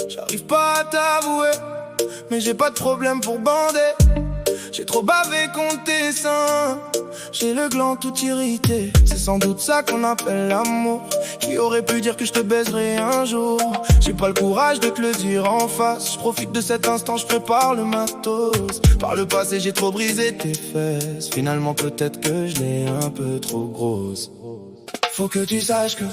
J'arrive pas à t'avouer, mais j'ai pas de problème pour bander. J'ai trop bavé contre tes seins, j'ai le gland tout irrité. C'est sans doute ça qu'on appelle l'amour. Qui aurait pu dire que je te baiserais un jour? J'ai pas le courage de te le dire en face. Je profite de cet instant, je prépare le matos. Par le passé j'ai trop brisé tes fesses. Finalement peut-être que je l'ai un peu trop grosse. Faut que tu saches que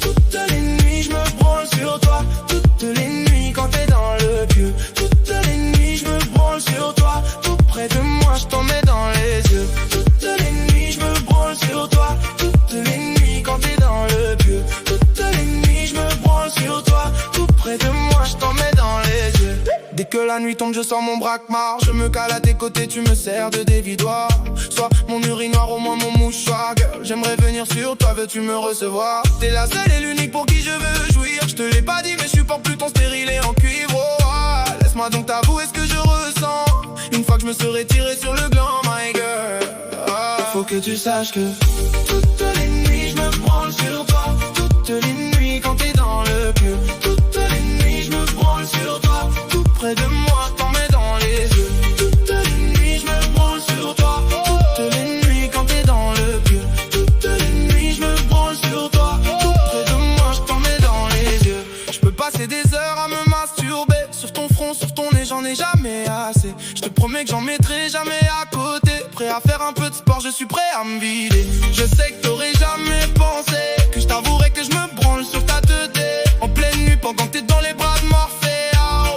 toutes les nuits je me branle sur toi. Toutes les nuits quand t'es dans le pieu. Toutes les nuits je me branle sur toi. Tout près de moi je t'en mets dans les yeux. Toutes les nuits je me branle sur toi. Toutes les nuits quand t'es dans le pieu. Toutes les nuits je me branle sur toi. Tout près de moi je t'en mets dans les yeux. Dès que la nuit tombe je sors mon braquemar. Je me cale à tes côtés, tu me sers de dévidoir. Soit mon urinoir, au moins mon mouchoir. Girl, j'aimerais venir sur toi, veux-tu me recevoir? T'es la seule et l'unique pour qui je veux jouir. Je te l'ai pas dit mais je supporte plus ton stérilet en cuivre. Oh, ah, laisse-moi donc t'avouer ce que je ressens. Une fois que je me serai tiré sur le gland, my girl. Ah, faut que tu saches que toutes les nuits je me branle sur toi. Toutes les nuits quand t'es dans le pieu. Toutes les nuits je me branle sur toi. Tout près de moi, t'en mets dans les yeux. Toutes les nuits je me branle sur toi. Toutes les nuits quand t'es dans le pieu. Toutes les nuits je me branle sur toi. Tout près de moi, je t'en mets dans les yeux. Je peux passer des heures à me masturber. Sur ton front, sur ton nez, j'en ai jamais assez. Je te promets que j'en mettrai jamais à côté. Prêt à faire un peu de sport, je suis prêt à me vider. Je sais que t'aurais jamais pensé que je t'avouerais que je me branle sur ta tête en pleine nuit pendant que t'es dans les bras de Morphée.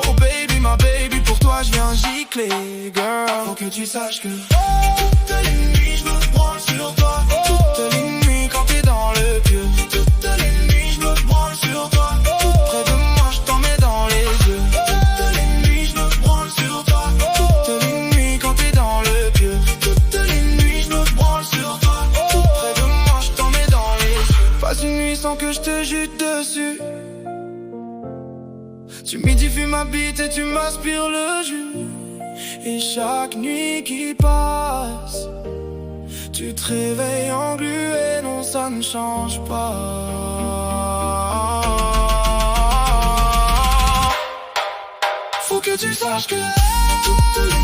Oh baby, ma baby, pour toi je viens gicler, girl. Faut que tu saches que toutes les nuits je me branle sur toi. Toutes les nuits quand t'es dans le pieu. Toutes les nuits je me branle sur toi. Tout près de moi je t'en mets dans les yeux. Toutes les nuits je me branle sur toi. Toutes les nuits quand t'es dans le pieu. Toutes les nuits je me branle sur toi. Tout près de moi je t'en mets dans les yeux. Passe une nuit sans que je te jute dessus. Tu m'humidifies ma bite et tu m'aspires le jus. Et chaque nuit qui passe, tu te réveilles englué, non ça ne change pas. Faut que tu saches que toutes les